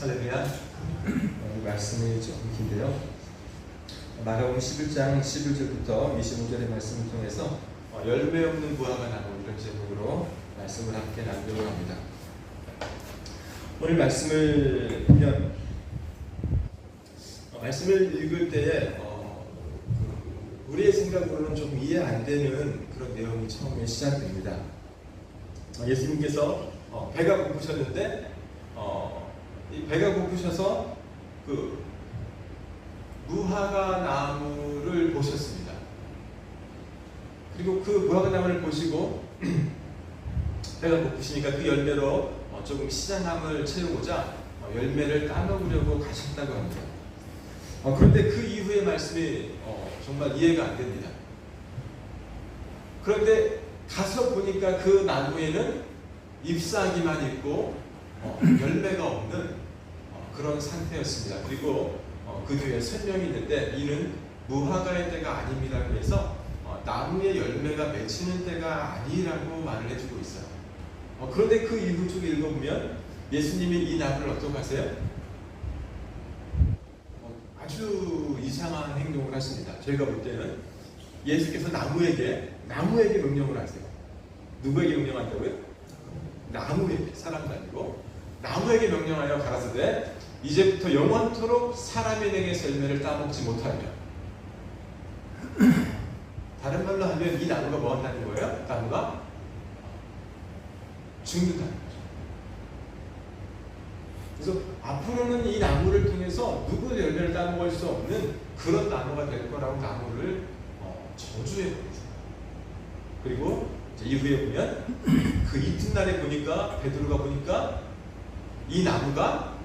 할렐루야. 말씀이 좀 긴데요. 마가복음 11장 11절부터 25절의 말씀을 통해서 열매 없는 무화과 나무 이런 제목으로 말씀을 함께 나누려고 합니다. 오늘 말씀을 보면 말씀을 읽을 때에 우리의 생각으로는 좀 이해 안 되는 그런 내용이 처음에 시작됩니다. 예수님께서 배가 고프셨는데 이 배가 고프셔서 그 무화과 나무를 보셨습니다. 그리고 그 무화과 나무를 보시고 배가 고프시니까 그 열매로 조금 시장함을 채우고자 열매를 따먹으려고 가셨다고 합니다. 그런데 그 이후의 말씀이 정말 이해가 안 됩니다. 그런데 가서 보니까 그 나무에는 잎사귀만 있고 열매가 없는 그런 상태였습니다. 그리고 그 뒤에 설명이 있는데 이는 무화과의 때가 아닙니다고 해서 나무의 열매가 맺히는 때가 아니라고 말을 해주고 있어요. 그런데 그 이후 쪽에 읽어보면 예수님이 이 나무를 어떻게 하세요? 아주 이상한 행동을 하십니다. 저희가 볼 때는 예수께서 나무에게 명령을 하세요. 누구에게 명령한다고요? 나무에게, 사람도 아니고 나무에게 명령하여 가라사대 이제부터 영원토록 사람의 능에서 열매를 따먹지 못하며. 다른 말로 하면 이 나무가 뭐 한다는 거예요? 나무가 죽는다는 거죠. 그래서 앞으로는 이 나무를 통해서 누구도 열매를 따먹을 수 없는 그런 나무가 될 거라고 나무를 저주해 버리죠. 그리고 이후에 보면 그 이튿날에 보니까 베드로가 보니까 이 나무가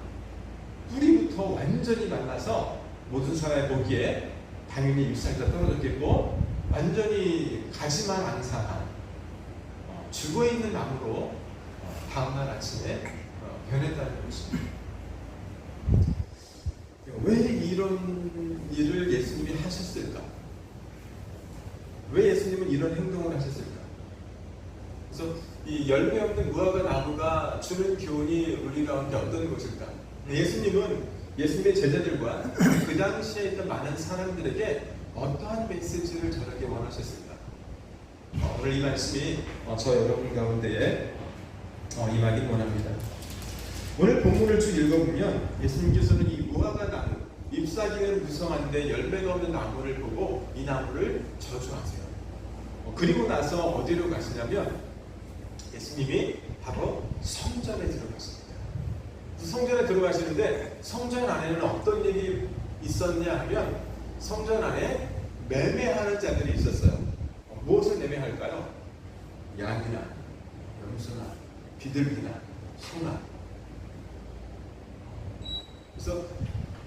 뿌리부터 완전히 말라서 모든 사람이 보기에 당연히 잎사귀가 떨어졌겠고 완전히 가지만 앙상한 죽어있는 나무로 다음날 아침에 변했다는 것입니다. 왜 이런 일을 예수님이 하셨을까? 왜 예수님은 이런 행동을 하셨을까? 그래서 이 열매 없는 무화과 나무가 주는 교훈이 우리 가운데 어떤 것일까? 예수님의 제자들과 그 당시에 있던 많은 사람들에게 어떠한 메시지를 전하기 원하셨을까? 오늘 이 말씀이 저 여러분 가운데에 임하길 원합니다. 오늘 본문을 쭉 읽어보면 예수님께서는 이 무화과 나무, 잎사귀는 무성한데 열매가 없는 나무를 보고 이 나무를 저주하세요. 그리고 나서 어디로 가시냐면 예수님이 바로 성전에 들어가십니다. 성전에 들어가시는데 성전 안에는 어떤 일이 있었냐 하면 성전 안에 매매하는 자들이 있었어요. 무엇을 매매할까요? 양이나 염소나 비둘기나 소나. 그래서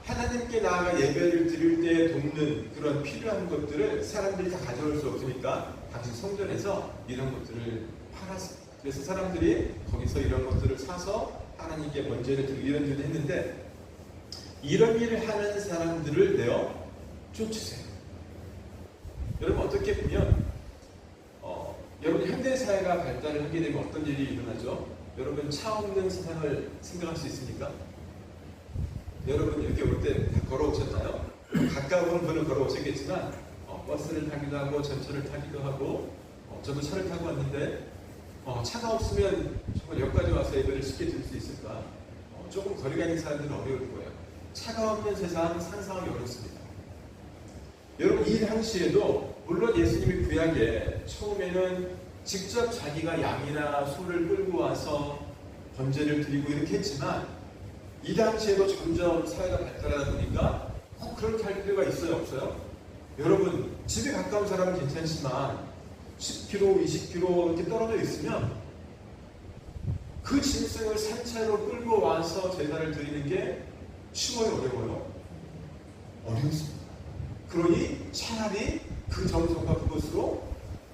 하나님께 나아가 예배를 드릴 때 돕는 그런 필요한 것들을 사람들이 다 가져올 수 없으니까 당시 성전에서 이런 것들을 팔았습니다. 그래서 사람들이 거기서 이런 것들을 사서 하나님께 번제를 드리고 이런 일을 했는데 이런 일을 하는 사람들을 내어 쫓으세요. 여러분 어떻게 보면 여러분 현대사회가 발달을 하게 되면 어떤 일이 일어나죠? 여러분 차 없는 세상을 생각할 수 있습니까? 여러분 이렇게 올 때 다 걸어오셨나요? 가까운 분은 걸어오셨겠지만 버스를 타기도 하고 전철을 타기도 하고 저도 차를 타고 왔는데 차가 없으면 정말 여기까지 와서 예배를 쉽게 드릴 수 있을까? 조금 거리가 있는 사람들은 어려울 거예요. 차가 없는 세상 상상하기 어렵습니다. 여러분 이 당시에도 물론 예수님이 구약에 처음에는 직접 자기가 양이나 소를 끌고 와서 번제를 드리고 이렇게 했지만 이 당시에도 점점 사회가 발달하다 보니까 꼭 그렇게 할 필요가 있어요? 없어요? 여러분 집에 가까운 사람은 괜찮지만 10km, 20km 이렇게 떨어져 있으면 그 짐승을 산채로 끌고 와서 제사를 드리는 게 쉬워요? 어려워요? 어렵습니다. 그러니 차라리 그 정성과 그것으로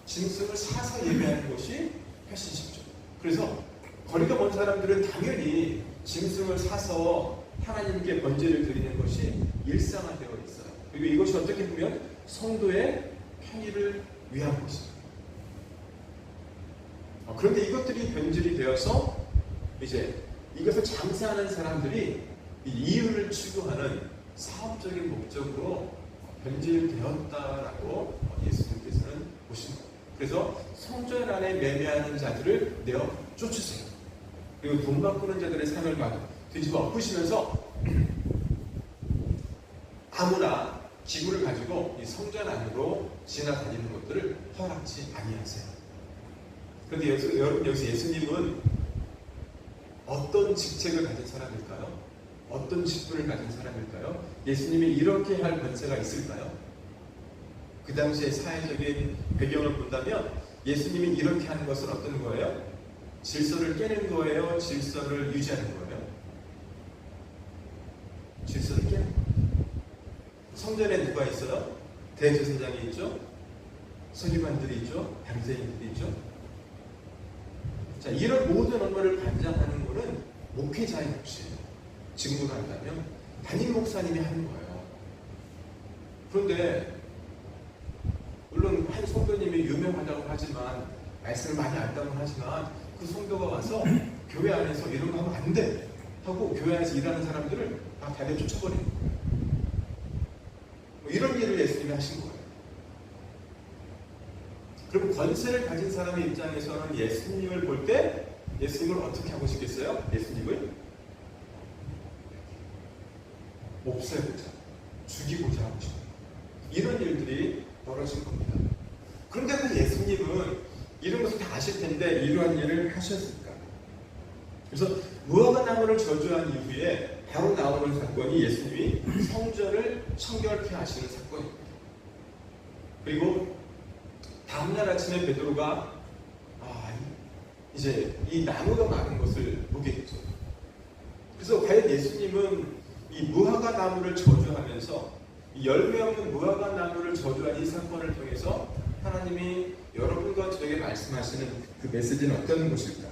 짐승을 사서 예배하는 것이 훨씬 쉽죠. 그래서 거리가 먼 사람들은 당연히 짐승을 사서 하나님께 번제를 드리는 것이 일상화되어 있어요. 그리고 이것이 어떻게 보면 성도의 편의를 위한 것입니다. 그런데 이것들이 변질이 되어서 이제 이것을 장사하는 사람들이 이 이유를 추구하는 사업적인 목적으로 변질되었다라고 예수님께서는 보십니다. 그래서 성전 안에 매매하는 자들을 내어 쫓으세요. 그리고 돈 바꾸는 자들의 삶을 뒤집어 엎으시면서 아무나 기구를 가지고 이 성전 안으로 지나다니는 것들을 허락지 아니하세요. 그런데 여기서 예수님은 어떤 직책을 가진 사람일까요? 어떤 직분을 가진 사람일까요? 예수님이 이렇게 할 권세가 있을까요? 그 당시의 사회적인 배경을 본다면 예수님이 이렇게 하는 것은 어떤 거예요? 질서를 깨는 거예요? 질서를 유지하는 거예요? 질서를 깨는 거예요. 성전에 누가 있어요? 대제사장이 있죠? 서기관들이 있죠? 바리새인들이 있죠? 자, 이런 모든 업무를 관장하는 것은 목회자의 몫이에요. 지금으로 한다면 담임 목사님이 하는 거예요. 그런데 물론 한 성도님이 유명하다고 하지만 말씀을 많이 안다고 하지만 그 성도가 와서 교회 안에서 이런 거 하면 안 돼 하고 교회 안에서 일하는 사람들을 다 달려 쫓아버리는 거예요. 이런 일을 예수님이 하신 거예요. 그럼 권세를 가진 사람의 입장에서는 예수님을 볼 때 예수님을 어떻게 하고 싶겠어요? 예수님을 없애보자, 죽이고자 하고 싶어요. 이런 일들이 벌어진 겁니다. 그런데 그 예수님은 이런 것을 다 아실 텐데 이러한 일을 하셨을까? 그래서 무화과 나무를 저주한 이후에 바로 나오는 사건이 예수님이 성전을 청결케 하시는 사건입니다. 그리고 다음날 아침에 베드로가 이제 이 나무가 마른 것을 보게 되죠. 그래서 과연 예수님은 이 무화과 나무를 저주하면서 이 열매 없는 무화과 나무를 저주한 이 사건을 통해서 하나님이 여러분과 저에게 말씀하시는 그 메시지는 어떤 것일까?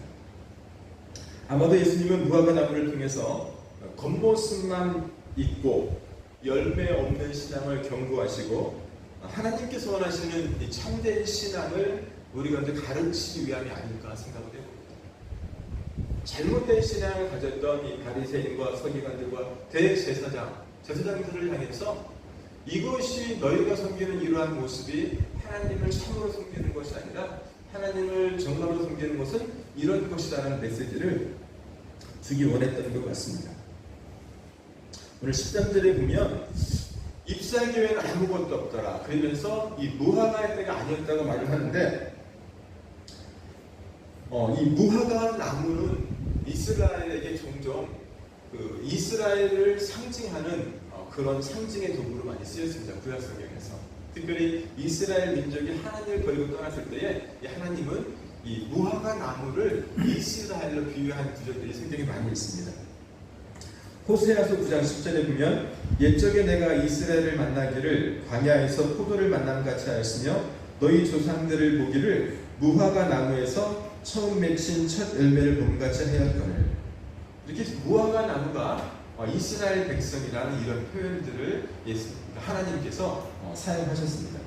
아마도 예수님은 무화과 나무를 통해서 겉모습만 있고 열매 없는 신앙을 경고하시고 하나님께서 원하시는 이 참된 신앙을 우리 가운데 가르치기 위함이 아닐까 생각을 해봅니다. 잘못된 신앙을 가졌던 이 바리새인과 서기관들과 제사장들을 향해서 이것이 너희가 섬기는 이러한 모습이 하나님을 참으로 섬기는 것이 아니라 하나님을 정말로 섬기는 것은 이런 것이라는 메시지를 주기 원했던 것 같습니다. 오늘 13절에 보면 입사교회는 아무것도 없더라 그러면서 이 무화과의 때가 아니었다고 말을 하는데 이 무화과 나무는 이스라엘에게 종종 그 이스라엘을 상징하는 그런 상징의 도구로 많이 쓰였습니다. 구약 성경에서. 특별히 이스라엘 민족이 하나님을 버리고 떠났을 때에 하나님은 이 무화과 나무를 이스라엘로 비유한 구절들이 성경에 많이 있습니다. 호세아서 9장 10절에 보면 옛적에 내가 이스라엘을 만나기를 광야에서 포도를 만남같이 하였으며 너희 조상들을 보기를 무화과 나무에서 처음 맺힌 첫 열매를 봄같이 하였거늘. 이렇게 무화과 나무가 이스라엘 백성이라는 이런 표현들을 하나님께서 사용하셨습니다.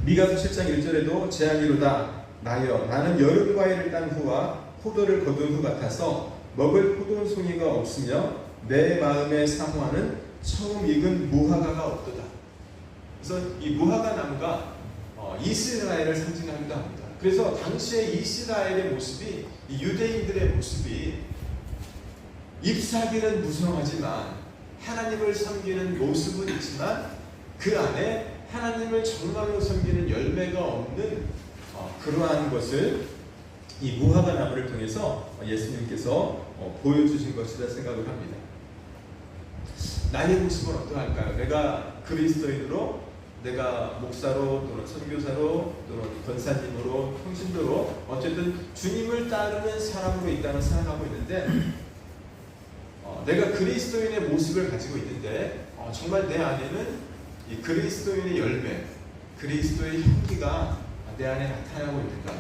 미가서 7장 1절에도 재앙이로다 나여 나는 여름 과일을 딴 후와 포도를 거둔 후 같아서 먹을 포도송이가 없으며 내 마음에 사모하는 처음 익은 무화과가 없도다. 그래서 이 무화과 나무가 이스라엘을 상징하기도 합니다. 그래서 당시의 이스라엘의 모습이 이 유대인들의 모습이 잎사귀는 무성하지만 하나님을 섬기는 모습은 있지만 그 안에 하나님을 정말로 섬기는 열매가 없는 그러한 것을 이 무화과 나무를 통해서 예수님께서 보여주신 것이라 생각을 합니다. 나의 모습은 어떠할까요? 내가 그리스도인으로, 내가 목사로 또는 선교사로 또는 권사님으로 평신도로 어쨌든 주님을 따르는 사람으로 있다는 생각하고 있는데 내가 그리스도인의 모습을 가지고 있는데 정말 내 안에는 이 그리스도인의 열매, 그리스도의 향기가 내 안에 나타나고 있는가?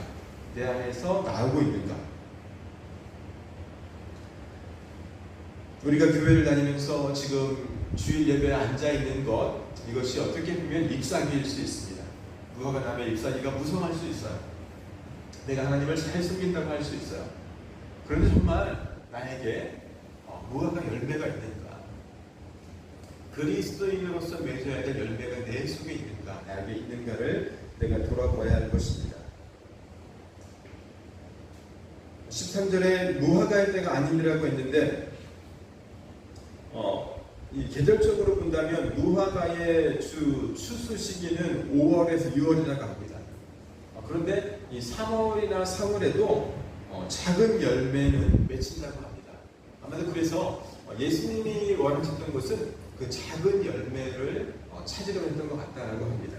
내 안에서 나오고 있는가? 우리가 교회를 다니면서 지금 주일 예배에 앉아있는 것, 이것이 어떻게 보면 잎사귀일 수 있습니다. 무화과 나무의 잎사귀가 무성할 수 있어요. 내가 하나님을 잘 섬긴다고 할 수 있어요. 그런데 정말 나에게 무화과 열매가 있는지 그리스도인으로서 맺어야 될 열매가 내 속에 있는가, 나에게 있는가를 내가 돌아봐야 할 것입니다. 13절에 무화과의 때가 아니라고 했는데 이 계절적으로 본다면 무화과의 추수 시기는 5월에서 6월이라고 합니다. 그런데 이 3월이나 4월에도 작은 열매는 맺힌다고 합니다. 아마도 그래서 예수님이 원하셨던 것은 그 작은 열매를 찾으려고 했던 것 같다라고 합니다.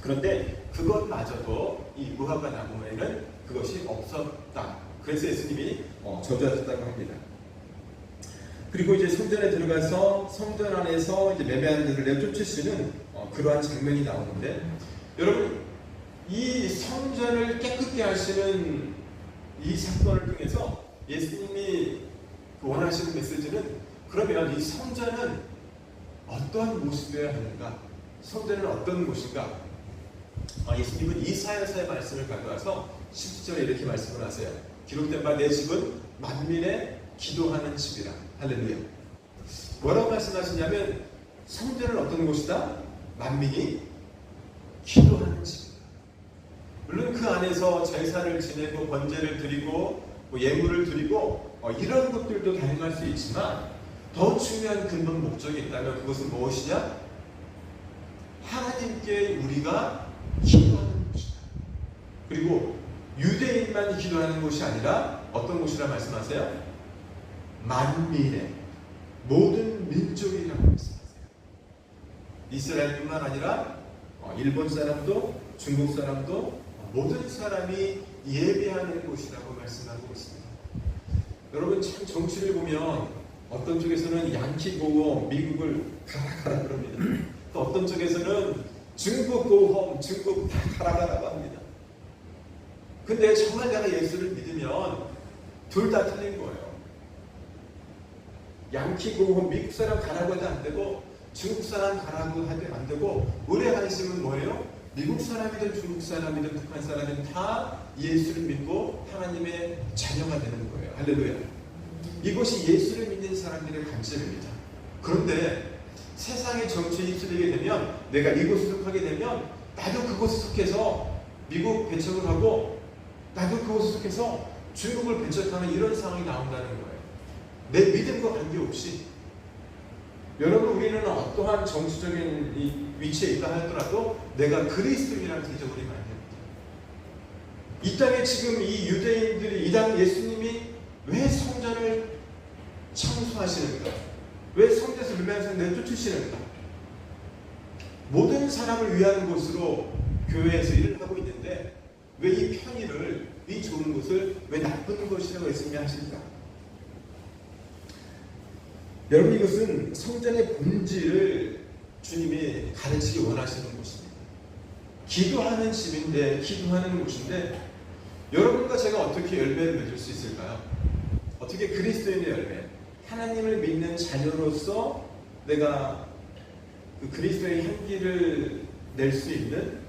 그런데 그것마저도 이 무화과 나무에는 그것이 없었다. 그래서 예수님이 저주하셨다고 합니다. 그리고 이제 성전에 들어가서 성전 안에서 이제 매매하는 자를 내쫓으시는 그러한 장면이 나오는데, 여러분 이 성전을 깨끗게 하시는 이 사건을 통해서 예수님이 원하시는 메시지는, 그러면 이 성전은 어떤 모습이어야 하는가? 성전은 어떤 곳인가? 예수님은 이사야서의 말씀을 가져와서 17절에 이렇게 말씀을 하세요. 기록된 바 내 집은 만민의 기도하는 집이라. 할렐루야. 뭐라고 말씀하시냐면 성전은 어떤 곳이다? 만민이 기도하는 집이다. 물론 그 안에서 제사를 지내고 번제를 드리고 예물을 드리고 이런 것들도 다양할 수 있지만, 더 중요한 근본 목적이 있다면 그것은 무엇이냐? 하나님께 우리가 기도하는 곳이다. 그리고 유대인만 기도하는 곳이 아니라 어떤 곳이라 말씀하세요? 만민의 모든 민족이라고 말씀하세요. 이스라엘뿐만 아니라 일본 사람도 중국 사람도 모든 사람이 예배하는 곳이라고 말씀하고 있습니다. 여러분 참 정치를 보면 어떤 쪽에서는 양키 고홈 미국을 가라 그럽니다. 또 어떤 쪽에서는 중국 고홈 중국 다 가라고 합니다. 근데 정말 내가 예수를 믿으면 둘 다 틀린 거예요. 양키 고홈 미국 사람 가라고 해도 안 되고 중국 사람 가라고 해도 안 되고, 우리의 관심은 뭐예요? 미국 사람이든 중국 사람이든 북한 사람이든 다 예수를 믿고 하나님의 자녀가 되는 거예요. 할렐루야. 이것이 예수를 믿는 사람들의 관점입니다. 그런데 세상의 정치에 휩쓸리게 되면, 내가 이곳에 속하게 되면 나도 그곳에 속해서 미국 배척을 하고 나도 그곳에 속해서 중국을 배척하는 이런 상황이 나온다는 거예요. 내 믿음과 관계없이. 여러분 우리는 어떠한 정치적인 위치에 있다 하더라도 내가 그리스도인이라는 것을 잊어버리면 안 됩니다. 이 땅에 지금 이 유대인들이, 이 땅 예수님이 왜 성전을 청소하시는가? 왜 성전에서 매매하는 내쫓으시는가? 모든 사람을 위한 곳으로 교회에서 일을 하고 있는데 왜 이 편의를, 이 좋은 것을 왜 나쁜 것이라고 예수님이 하실까? 여러분 이것은 성전의 본질을 주님이 가르치기 원하시는 곳입니다. 기도하는 집인데, 기도하는 곳인데, 여러분과 제가 어떻게 열매를 맺을 수 있을까요? 어떻게 그리스도인의 열매, 하나님을 믿는 자녀로서 내가 그 그리스도의 향기를 낼 수 있는,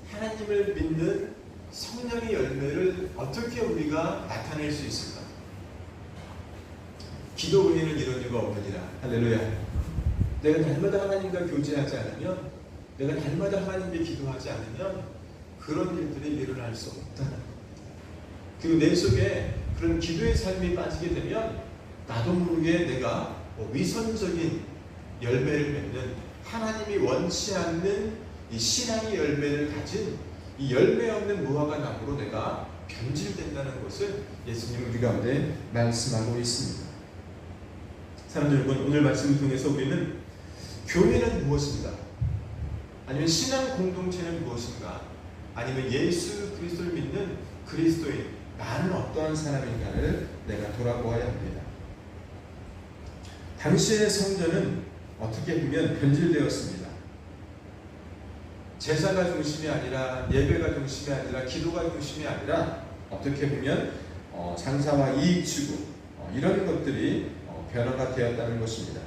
하나님을 믿는 성령의 열매를 어떻게 우리가 나타낼 수 있을까? 기도 외에는 이런 이유가 없느니라. 할렐루야. 내가 날마다 하나님과 교제하지 않으면, 내가 날마다 하나님께 기도하지 않으면 그런 일들이 일어날 수 없다는 것. 그리고 내 속에 그런 기도의 삶이 빠지게 되면 나도 모르게 내가 위선적인 열매를 맺는, 하나님이 원치 않는 이 신앙의 열매를 가진 이 열매 없는 무화과 나무로 내가 변질된다는 것을 예수님은 우리 가운데 말씀하고 있습니다. 사랑하는 여러분, 오늘 말씀을 통해서 우리는 교회는 무엇인가? 아니면 신앙 공동체는 무엇인가? 아니면 예수 그리스도를 믿는 그리스도인, 나는 어떠한 사람인가를 내가 돌아보아야 합니다. 당시의 성전은 어떻게 보면 변질되었습니다. 제사가 중심이 아니라, 예배가 중심이 아니라, 기도가 중심이 아니라 어떻게 보면 장사와 이익 추구, 이런 것들이 변화가 되었다는 것입니다.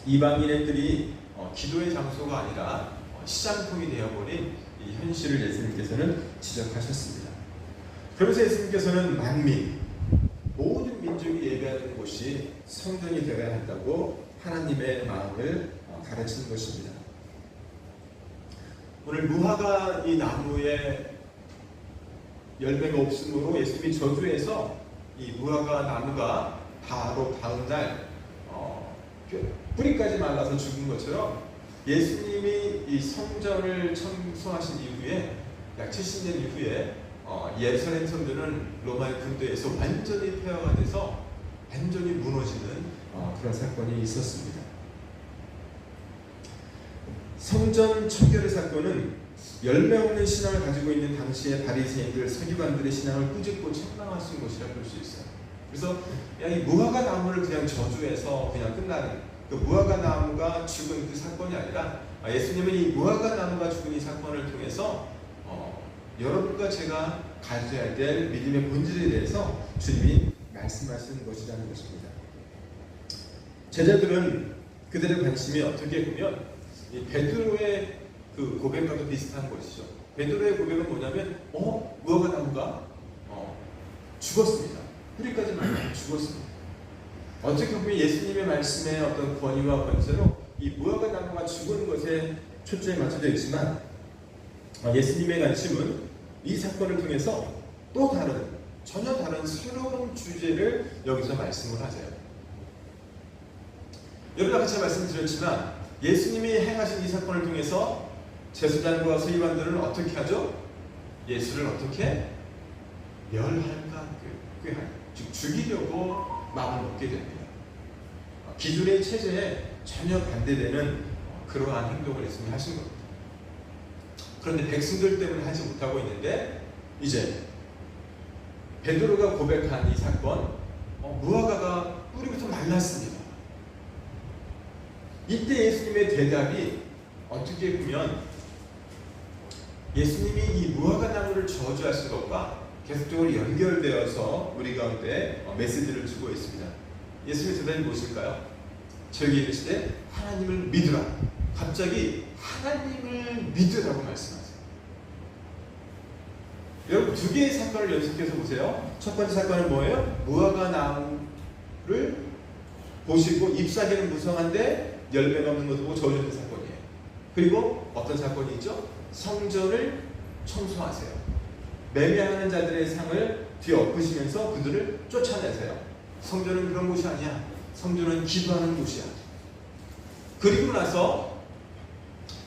이방인들이 기도의 장소가 아니라 시장통이 되어버린 이 현실을 예수님께서는 지적하셨습니다. 그래서 예수님께서는 만민, 모든 민족이 예배하는 곳이 성전이 되어야 한다고 하나님의 마음을 가르치는 것입니다. 오늘 무화과 이 나무에 열매가 없으므로 예수님이 저주해서 이 무화과 나무가 바로 다음 날 뿌리까지 말라서 죽은 것처럼 예수님이 이 성전을 청소하신 이후에 약 70년 이후에 예루살렘 성전은 로마의 군대에서 완전히 폐허가 돼서 완전히 무너지는 그런 사건이 있었습니다. 성전 청결의 사건은 열매 없는 신앙을 가지고 있는 당시의 바리새인들, 서기관들의 신앙을 꾸짖고 책망할 수 있는 것이라 볼 수 있어요. 그래서 이 무화과 나무를 그냥 저주해서 그냥 끝나는 그 무화과 나무가 죽은 그 사건이 아니라 예수님은 이 무화과 나무가 죽은 이 사건을 통해서 여러분과 제가 가져야 될 믿음의 본질에 대해서 주님이 말씀하시는 것이라는 것입니다. 제자들은 그들의 관심이 어떻게 보면 이 베드로의 그 고백과도 비슷한 것이죠. 베드로의 고백은 뭐냐면 무화과 나무가 죽었습니다. 뿌리까지 말라 죽었습니다. 어떻게 보면 예수님의 말씀의 어떤 권위와 권세로 이 무화과 나무가 죽은 것에 초점이 맞춰져 있지만 예수님의 관심은 이 사건을 통해서 또 다른 전혀 다른 새로운 주제를 여기서 말씀을 하세요. 여러분 아까 제가 말씀드렸지만 예수님이 행하신 이 사건을 통해서 제사장과 서기관들은 어떻게 하죠? 예수를 어떻게 멸할까 꾀할, 즉 죽이려고 마음을 먹게 됩니다. 기존의 체제에 전혀 반대되는 그러한 행동을 예수님이 하신 겁니다. 그런데 백성들 때문에 하지 못하고 있는데 이제 베드로가 고백한 이 사건, 무화과가 뿌리부터 말랐습니다. 이때 예수님의 대답이 어떻게 보면 예수님이 이 무화과 나무를 저주하신 것과 계속적으로 연결되어서 우리 가운데 메시지를 주고 있습니다. 예수님의 대답이 무엇일까요? 저에게 이르시되 하나님을 믿으라. 갑자기 하나님을 믿으라고 말씀하세요. 여러분 두 개의 사건을 연속해서 보세요. 첫 번째 사건은 뭐예요? 무화과 나무를 보시고 잎사귀는 무성한데 열매가 없는 것을 보고 저주하는 사건이에요. 그리고 어떤 사건이 있죠? 성전을 청소하세요. 매매하는 자들의 상을 뒤엎으시면서 그들을 쫓아내세요. 성전은 그런 곳이 아니야. 성전은 기도하는 곳이야. 그리고 나서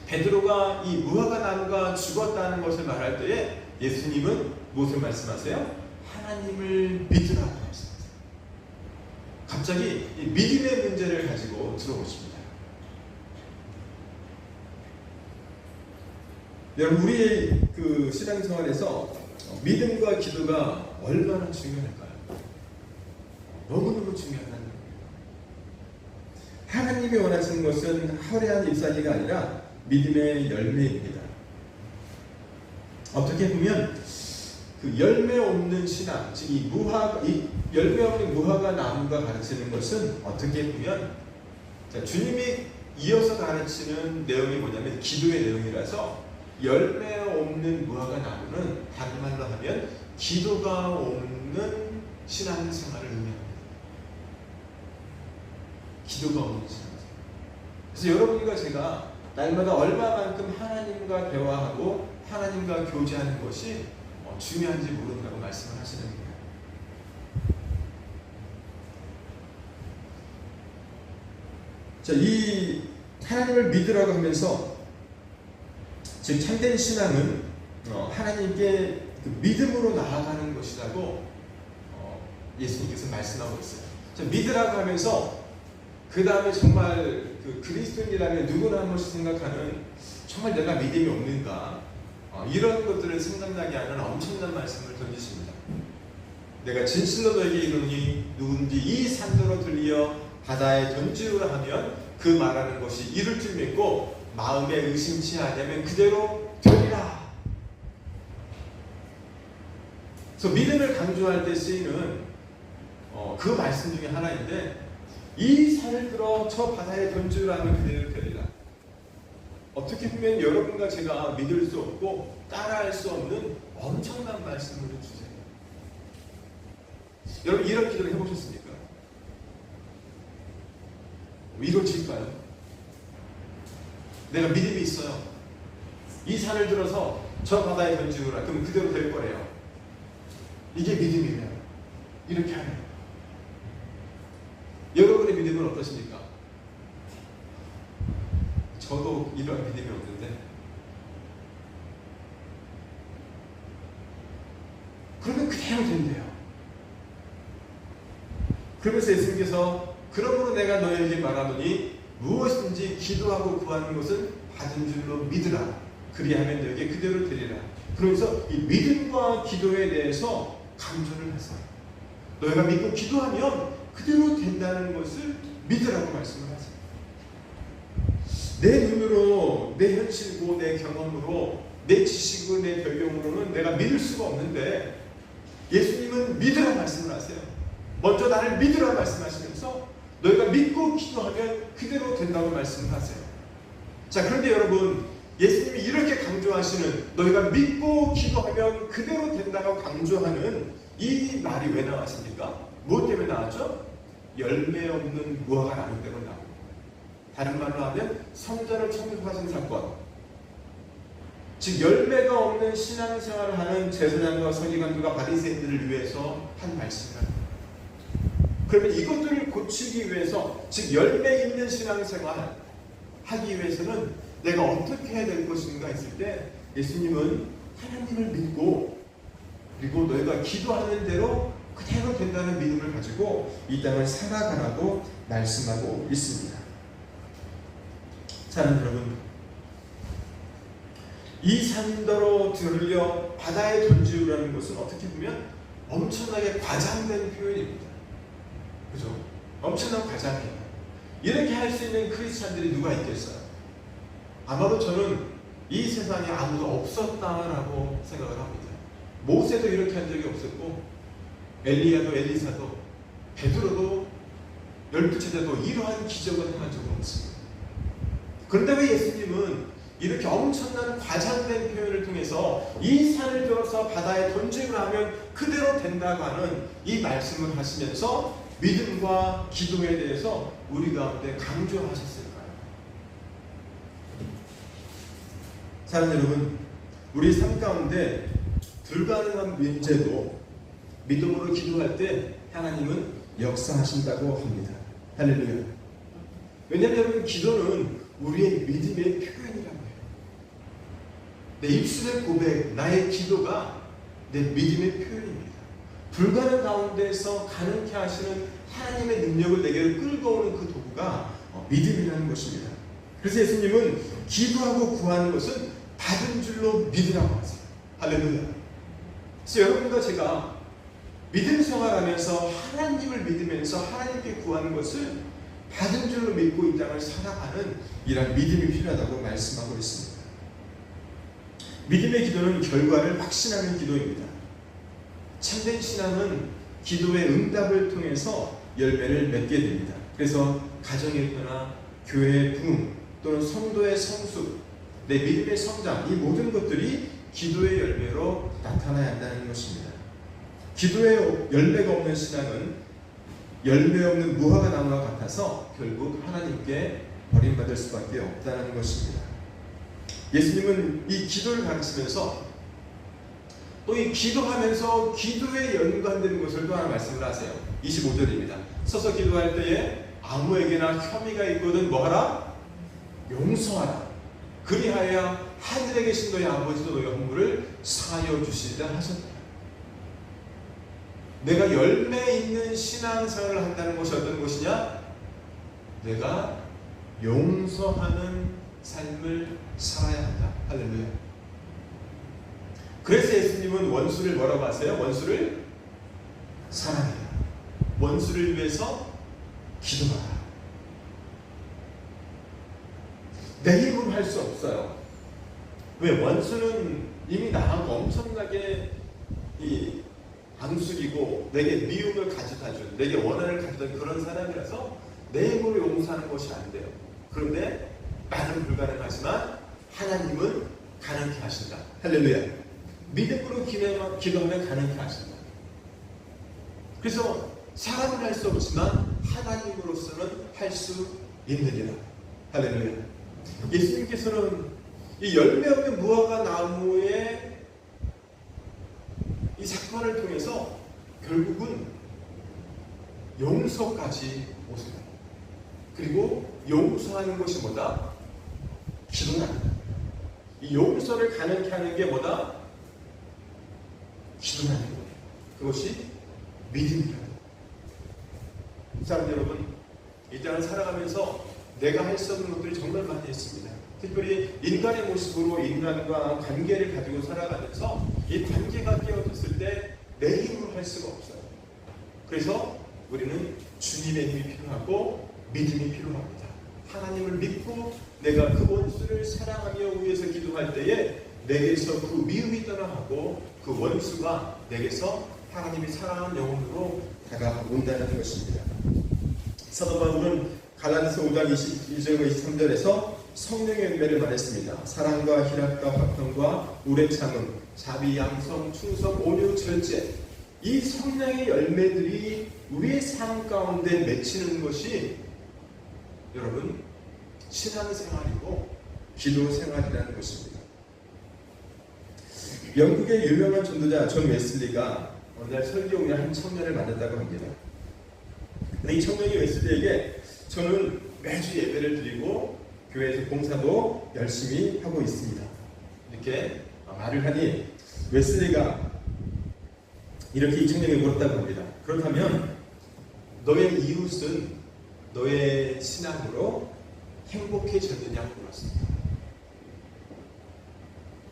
베드로가 이 무화과 나무가 죽었다는 것을 말할 때에 예수님은 무엇을 말씀하세요? 하나님을 믿으라고 말씀하세요. 갑자기 이 믿음의 문제를 가지고 들어오십니다. 여러분 우리의 그 신앙생활에서 믿음과 기도가 얼마나 중요할까요? 너무너무 중요하다는 거예요. 하나님이 원하시는 것은 화려한 잎사귀가 아니라 믿음의 열매입니다. 어떻게 보면 그 열매 없는 신앙, 즉 이 열매 없는 무화과 나무가 가르치는 것은 어떻게 보면 주님이 이어서 가르치는 내용이 뭐냐면 기도의 내용이라서 열매 없는 무화과 나무는 다른 말로 하면 기도가 없는 신앙생활을 의미합니다. 기도가 없는 신앙생활. 그래서 여러분과 제가 날마다 얼마만큼 하나님과 대화하고 하나님과 교제하는 것이 중요한지 모른다고 말씀을 하시는 거예요. 자, 이 하나님을 믿으라고 하면서 즉 참된 신앙은 하나님께 그 믿음으로 나아가는 것이라고 예수님께서 말씀하고 있어요. 자, 믿으라고 하면서 그 다음에 정말 그 그리스도인이라면 누구나 한 번씩 생각하는 정말 내가 믿음이 없는가 이런 것들을 생각나게 하는 엄청난 말씀을 던지십니다. 내가 진실로 너에게 이르노니 누군지 이 산도로 들리어 바다에 던지우라 하면 그 말하는 것이 이룰 줄 믿고 마음에 의심치 않으면 그대로 되리라. 그래서 믿음을 강조할 때 쓰이는 그 말씀 중에 하나인데 이 산을 들어 저 바다에 던지우라 하면 그대로 되리라. 어떻게 보면 여러분과 제가 믿을 수 없고 따라할 수 없는 엄청난 말씀을 주세요. 여러분 이런 기도를 해보셨습니까? 이루어질까요? 내가 믿음이 있어요. 이 산을 들어서 저 바다에 던지노라. 그럼 그대로 될 거래요. 이게 믿음이에요. 이렇게 하면. 여러분의 믿음은 어떠십니까? 저도 이런 믿음이 없는데, 그러면 그대로 된대요. 그러면서 예수님께서 그러므로 내가 너에게 말하노니 무엇인지 기도하고 구하는 것은 받은 줄로 믿으라. 그리하면 너에게 그대로 되리라. 그러면서 이 믿음과 기도에 대해서 강조를 하세요. 너희가 믿고 기도하면 그대로 된다는 것을 믿으라고 말씀을 하세요. 내 눈으로, 내 현실고, 내 경험으로, 내 지식으로, 내 변경으로는 내가 믿을 수가 없는데 예수님은 믿으라 말씀을 하세요. 먼저 나를 믿으라 말씀하시면서 너희가 믿고 기도하면 그대로 된다고 말씀을 하세요. 자, 그런데 여러분, 예수님이 이렇게 강조하시는 너희가 믿고 기도하면 그대로 된다고 강조하는 이 말이 왜 나왔습니까? 무엇 때문에 나왔죠? 열매 없는 무화과 나무 때문에 나옵니다. 다른 말로 하면 성전을 청소하신 사건, 즉 열매가 없는 신앙생활을 하는 제사장과 서기관들과 바리새인들을 위해서 한 말씀입니다. 그러면 이것들을 고치기 위해서, 즉 열매 있는 신앙생활 하기 위해서는 내가 어떻게 해야 될 것인가 했을 때 예수님은 하나님을 믿고 그리고 너희가 기도하는 대로 그대로 된다는 믿음을 가지고 이 땅을 살아가라고 말씀하고 있습니다. 사랑하는 여러분, 이 산더러 들려 바다에 던지우라는 것은 어떻게 보면 엄청나게 과장된 표현입니다. 그죠? 엄청난 과장이에요. 이렇게 할 수 있는 크리스찬들이 누가 있겠어요? 아마도 저는 이 세상에 아무도 없었다라고 생각을 합니다. 모세도 이렇게 한 적이 없었고, 엘리야도 엘리사도 베드로도 12제자도 이러한 기적을 행한 적은 없습니다. 그런데 왜 예수님은 이렇게 엄청난 과장된 표현을 통해서 이 산을 들어서 바다에 던지고 하면 그대로 된다고 하는 이 말씀을 하시면서 믿음과 기도에 대해서 우리 가운데 강조하셨을까요? 사랑하는 여러분, 우리 삶 가운데 불가능한 문제도 믿음으로 기도할 때 하나님은 역사하신다고 합니다. 할렐루야. 왜냐하면 여러분, 기도는 우리의 믿음의 표현이라고 해요. 내 입술의 고백, 나의 기도가 내 믿음의 표현입니다. 불가능 가운데서 가능케 하시는 하나님의 능력을 내게로 끌고 오는 그 도구가 믿음이라는 것입니다. 그래서 예수님은 기도하고 구하는 것은 받은 줄로 믿으라고 하세요. 할렐루야. 그래서 여러분과 제가 믿음 생활하면서 하나님을 믿으면서 하나님께 구하는 것을 받은 줄로 믿고 이 땅을 살아가는 이런 믿음이 필요하다고 말씀하고 있습니다. 믿음의 기도는 결과를 확신하는 기도입니다. 참된 신앙은 기도의 응답을 통해서 열매를 맺게 됩니다. 그래서 가정의 변화, 교회의 부흥, 또는 성도의 성숙, 내 믿음의 성장, 이 모든 것들이 기도의 열매로 나타나야 한다는 것입니다. 기도의 열매가 없는 신앙은 열매 없는 무화과 나무와 같아서 결국 하나님께 버림받을 수밖에 없다는 것입니다. 예수님은 이 기도를 가르치면서 또 이 기도하면서 기도에 연관되는 것을 또 하나 말씀을 하세요. 25절입니다. 서서 기도할 때에 아무에게나 혐의가 있거든 뭐하라? 용서하라. 그리하여 하늘에 계신 너희 아버지도 너희 허물을 사하여 주시리라 하셨다. 내가 열매 있는 신앙생활을 한다는 것이 어떤 것이냐? 내가 용서하는 삶을 살아야 한다. 할렐루야. 그래서 예수님은 원수를 뭐라고 하세요? 원수를 사랑해라. 원수를 위해서 기도하라. 내 힘으로 할 수 없어요. 왜? 원수는 이미 나하고 엄청나게 이 앙숙이고 내게 미움을 가져다 준, 내게 원한을 가져다 그런 사람이라서 내 힘으로 용서하는 것이 안 돼요. 그런데 나는 불가능하지만 하나님은 가능케 하신다. 할렐루야. 믿음으로 기도하면 가능케 하신다. 그래서 사람은 할 수 없지만 하나님으로서는 할 수 있느니라. 할렐루야. 예수님께서는 이 열매 없는 무화과 나무의 이 사건을 통해서 결국은 용서까지 오세요. 그리고 용서하는 것이 뭐다? 기도랍니다. 이 용서를 가능케 하는 게 뭐다? 기도라는 거예요. 그것이 믿음이라는 거예요. 사랑하는 여러분, 이 땅을 살아가면서 내가 할 수 없는 것들이 정말 많이 있습니다. 특별히 인간의 모습으로 인간과 관계를 가지고 살아가면서 이 관계가 깨어졌을 때 내 힘으로 할 수가 없어요. 그래서 우리는 주님의 힘이 필요하고 믿음이 필요합니다. 하나님을 믿고 내가 그 원수를 사랑하며 위해서 기도할 때에 내게서 그 미움이 떠나가고 그 원수가 내게서 하나님이 사랑하는 영혼으로 다가온다는 것입니다. 사도 바울은 갈라디아서 5장 22절과 23절에서 성령의 열매를 말했습니다. 사랑과 희락과 화평과 오래 참음, 자비, 양성, 충성, 온유, 절제. 이 성령의 열매들이 우리의 삶 가운데 맺히는 것이 여러분 신앙생활이고 기도생활이라는 것입니다. 영국의 유명한 전도자 존 웨슬리가 어느 날 설교 후에 한 청년을 만났다고 합니다. 근데 이 청년이 웨슬리에게 저는 매주 예배를 드리고 교회에서 봉사도 열심히 하고 있습니다. 이렇게 말을 하니 웨슬리가 이렇게 이 청년에게 물었다고 합니다. 그렇다면 너의 이웃은 너의 신앙으로 행복해졌느냐고 물었습니다.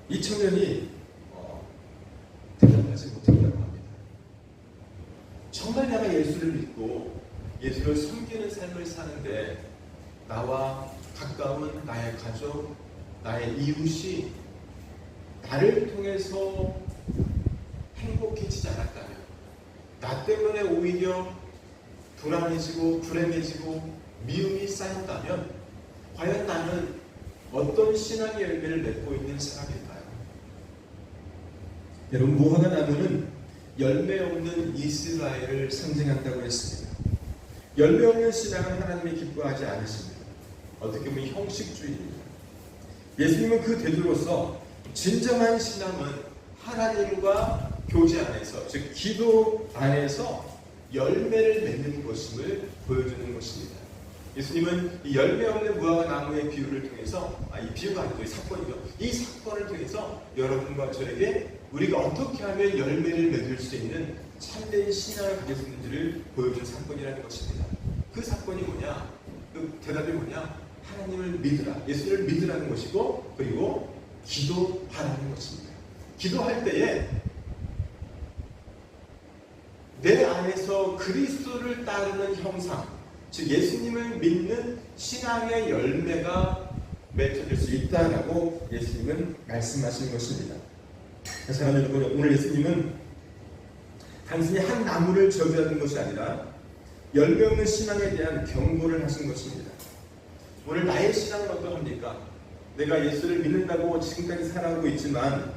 이 청년이 대답하지 못했다고 합니다. 정말 내가 예수를 믿고 예수를 섬기는 삶을 사는데 나와 가까운 나의 가족, 나의 이웃이 나를 통해서 행복해지지 않았다면, 나 때문에 오히려 불안해지고 불행해지고 미움이 쌓였다면 과연 나는 어떤 신앙의 열매를 맺고 있는 사람일까요? 여러분, 무화과 나무는 열매 없는 이스라엘을 상징한다고 했습니다. 열매 없는 신앙은 하나님이 기뻐하지 않으십니다. 어떻게 보면 형식주의입니다. 예수님은 그 대조로서 진정한 신앙은 하나님과 교제 안에서, 즉 기도 안에서 열매를 맺는 것임을 보여주는 것입니다. 예수님은 이 열매 없는 무화과 나무의 비유를 통해서, 이 비유가 아니고 이 사건이죠. 이 사건을 통해서 여러분과 저에게 우리가 어떻게 하면 열매를 맺을 수 있는 참된 신앙을 가질 수 있는지를 보여준 사건이라는 것입니다. 그 사건이 뭐냐? 그 대답이 뭐냐? 하나님을 믿으라, 예수를 믿으라는 것이고, 그리고 기도하라는 것입니다. 기도할 때에 내 안에서 그리스도를 따르는 형상, 즉 예수님을 믿는 신앙의 열매가 맺혀질 수 있다라고 예수님은 말씀하신 것입니다. 사랑하는 여러분, 오늘 예수님은 단순히 한 나무를 저주하는 것이 아니라 열매 없는 신앙에 대한 경고를 하신 것입니다. 오늘 나의 신앙은 어떠합니까? 내가 예수를 믿는다고 지금까지 살아오고 있지만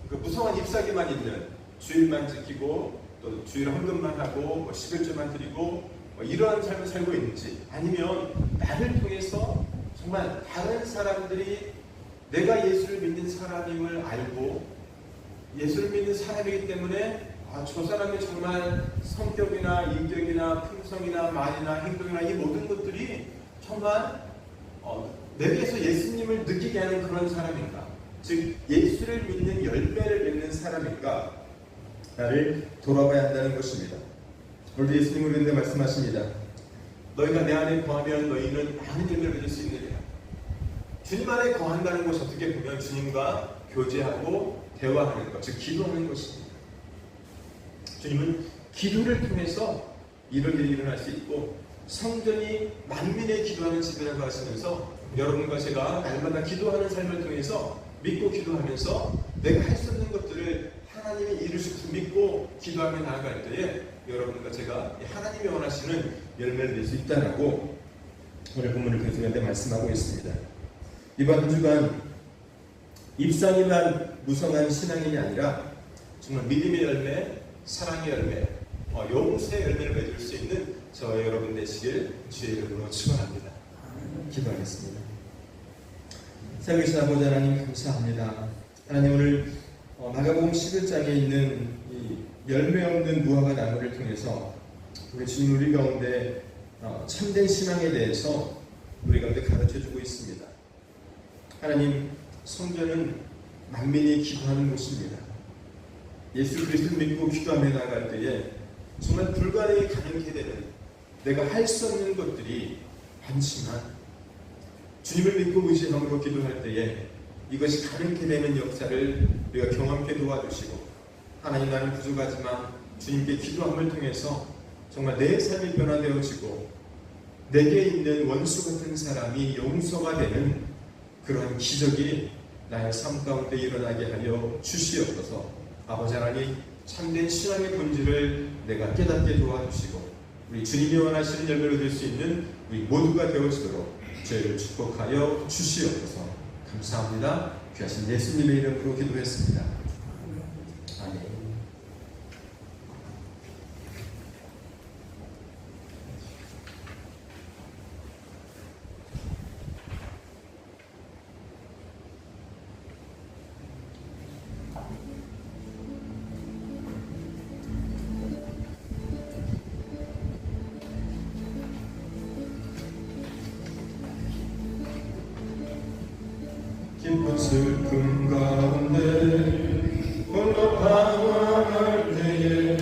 무성한 잎사귀만 있는, 주일만 지키고 또 주일 헌금만 하고 11조만 드리고 이러한 삶을 살고 있는지, 아니면 나를 통해서 정말 다른 사람들이 내가 예수를 믿는 사람임을 알고 예수를 믿는 사람이기 때문에 저 사람이 정말 성격이나 인격이나 품성이나 말이나 행동이나 이 모든 것들이 정말 내게서 예수님을 느끼게 하는 그런 사람인가, 즉 예수를 믿는 열매를 맺는 사람인가, 나를 돌아봐야 한다는 것입니다. 오늘도 예수님은 그런데 말씀하십니다. 너희가 내 안에 거하면 너희는 많은 열매를 맺을 수 있느니라. 주님 안에 거한다는 것이 어떻게 보면 주님과 교제하고 대화하는 것, 즉 기도하는 것입니다. 주님은 기도를 통해서 이런 일이 일어날 수 있고, 성전이 만민의 기도하는 집이라고 하시면서 여러분과 제가 날마다 기도하는 삶을 통해서 믿고 기도하면서 내가 할 수 없는 것들을 하나님이 이루실 것을 믿고 기도하며 나아갈 때에 여러분과 제가 하나님이 원하시는 열매를 낼 수 있다라고 오늘 본문을 계속하는데 말씀하고 있습니다. 이번 한 주간 잎사귀만 무성한 신앙인이 아니라 정말 믿음의 열매, 사랑의 열매, 용서의 열매를 맺을 수 있는 저 저 여러분 되시길 주의 이름으로 축원합니다. 기도하겠습니다. 살아계신 아버지 하나님 감사합니다. 하나님 오늘 마가복음 11장에 있는 이 열매 없는 무화과 나무를 통해서 우리 주님 우리 가운데 참된 신앙에 대해서 우리 가운데 가르쳐주고 있습니다. 하나님 성전은 만민이 기도하는 곳입니다. 예수 그리스도를 믿고 기도하며 나아갈 때에 정말 불가능이 가능케 되는 내가 할 수 없는 것들이 많지만 주님을 믿고 의지함으로 기도할 때에 이것이 가능케 되는 역사를 우리가 경험케 도와주시고 하나님 나는 부족하지만 주님께 기도함을 통해서 정말 내 삶이 변화되어지고 내게 있는 원수 같은 사람이 용서가 되는 그런 기적이 나의 삶 가운데 일어나게 하여 주시옵소서. 아버지 하나님 참된 신앙의 본질을 내가 깨닫게 도와주시고 우리 주님이 원하시는 열매를 얻을 수 있는 우리 모두가 되어지도록 저희를 축복하여 주시옵소서. 감사합니다. 귀하신 예수님의 이름으로 기도했습니다. 아멘. 깊은 슬픔 가운데 홀로 방황할 때에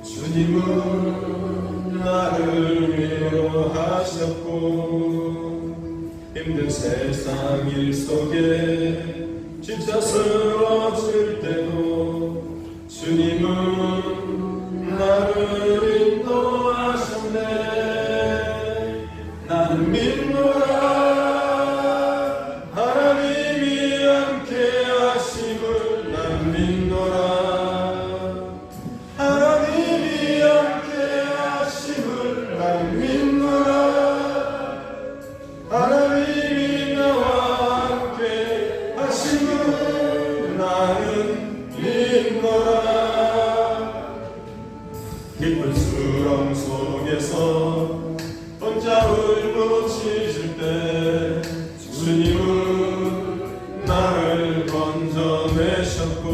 주님은 나를 위로하셨고 힘든 세상 일 속에 지쳐 쓰러질 때도 주님은 나를 인도하셨네. 나는 믿노라 깊은 수렁 속에서 혼자 울부짖을 때 주님은 나를 건져내셨고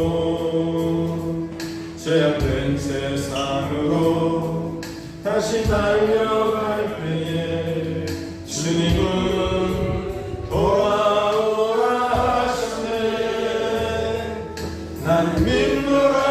죄악된 세상으로 다시 달려갈 때에 주님은 돌아오라 하셨네. 나는 믿노라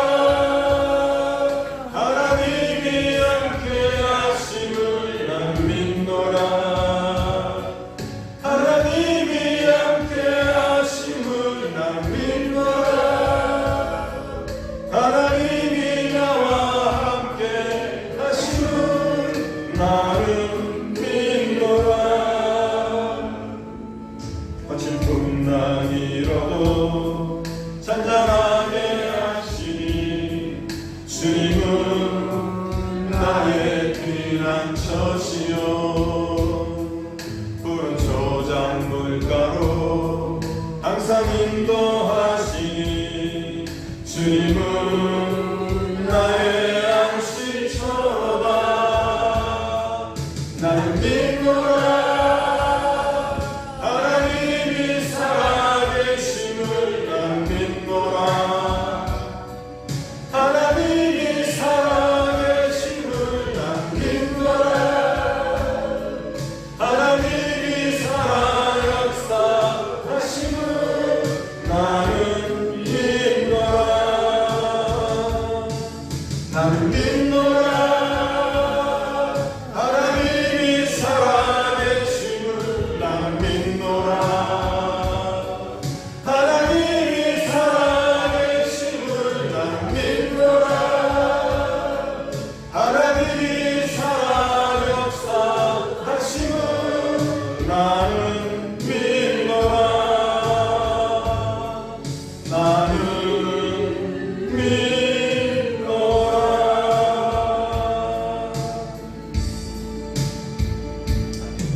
풍랑이라도 잔잔하게 하시니 주님은 나의 피난처시요 푸른 초장물가로 항상 인도하시니 주님은 나의 양식처로다. 나는 믿노라 나는 믿노라.